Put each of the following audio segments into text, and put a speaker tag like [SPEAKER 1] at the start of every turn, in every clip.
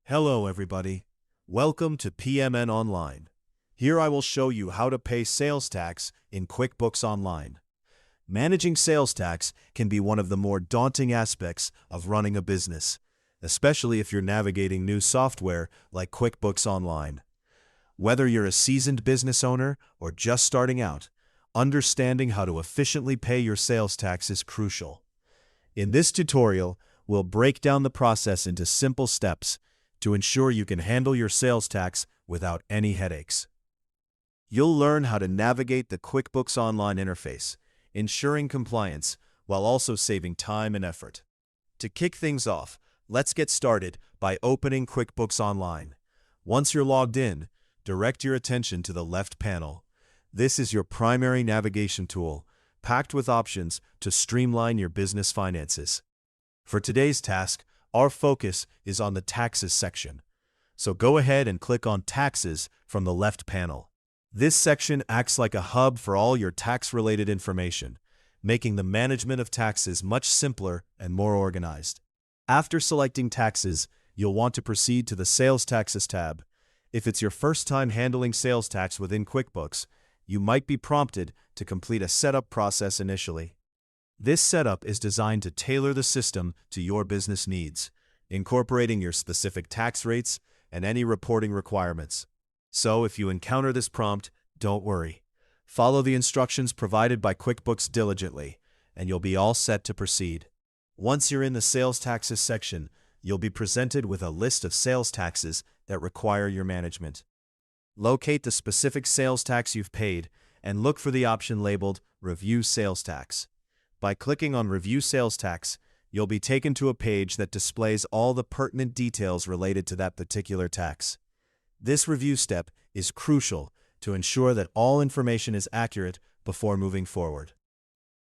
[SPEAKER 1] Hello everybody. Welcome to PMN Online. Here I will show you how to pay sales tax in QuickBooks Online. Managing sales tax can be one of the more daunting aspects of running a business, especially if you're navigating new software like QuickBooks Online. Whether you're a seasoned business owner or just starting out, understanding how to efficiently pay your sales tax is crucial. In this tutorial, we'll break down the process into simple steps to ensure you can handle your sales tax without any headaches. You'll learn how to navigate the QuickBooks Online interface, ensuring compliance while also saving time and effort. To kick things off, let's get started by opening QuickBooks Online. Once you're logged in, direct your attention to the left panel. This is your primary navigation tool, packed with options to streamline your business finances. For today's task, our focus is on the Taxes section. So go ahead and click on Taxes from the left panel. This section acts like a hub for all your tax-related information, making the management of taxes much simpler and more organized. After selecting Taxes, you'll want to proceed to the Sales Taxes tab. If it's your first time handling sales tax within QuickBooks, you might be prompted to complete a setup process initially. This setup is designed to tailor the system to your business needs, incorporating your specific tax rates and any reporting requirements. So if you encounter this prompt, don't worry. Follow the instructions provided by QuickBooks diligently, and you'll be all set to proceed. Once you're in the Sales Taxes section, you'll be presented with a list of sales taxes that require your management. Locate the specific sales tax you've paid and look for the option labeled Review Sales Tax. By clicking on Review Sales Tax, you'll be taken to a page that displays all the pertinent details related to that particular tax. This review step is crucial to ensure that all information is accurate before moving forward.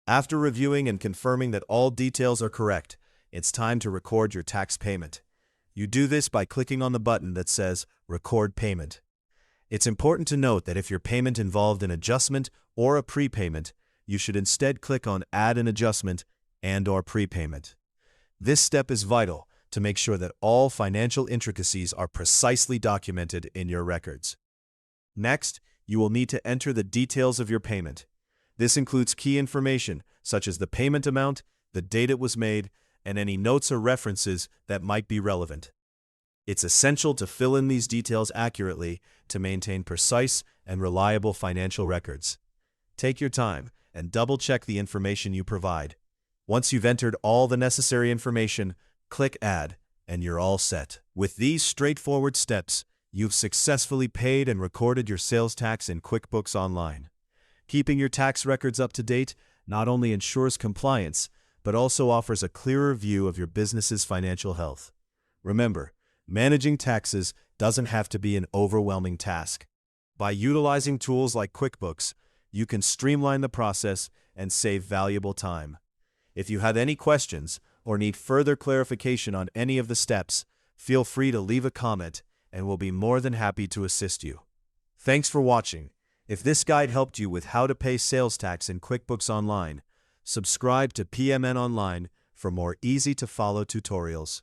[SPEAKER 1] After reviewing and confirming that all details are correct, it's time to record your tax payment. You do this by clicking on the button that says Record Payment. It's important to note that if your payment involved an adjustment or a prepayment, you should instead click on Add an Adjustment and/or Prepayment. This step is vital to make sure that all financial intricacies are precisely documented in your records. Next, you will need to enter the details of your payment. This includes key information such as the payment amount, the date it was made, and any notes or references that might be relevant. It's essential to fill in these details accurately to maintain precise and reliable financial records. Take your time and double-check the information you provide. Once you've entered all the necessary information, click Add, and you're all set. With these straightforward steps, you've successfully paid and recorded your sales tax in QuickBooks Online. Keeping your tax records up to date not only ensures compliance, but also offers a clearer view of your business's financial health. Remember, managing taxes doesn't have to be an overwhelming task. By utilizing tools like QuickBooks, you can streamline the process and save valuable time. If you have any questions or need further clarification on any of the steps, feel free to leave a comment and we'll be more than happy to assist you. Thanks for watching. If this guide helped you with how to pay sales tax in QuickBooks Online, subscribe to PMN Online for more easy-to-follow tutorials.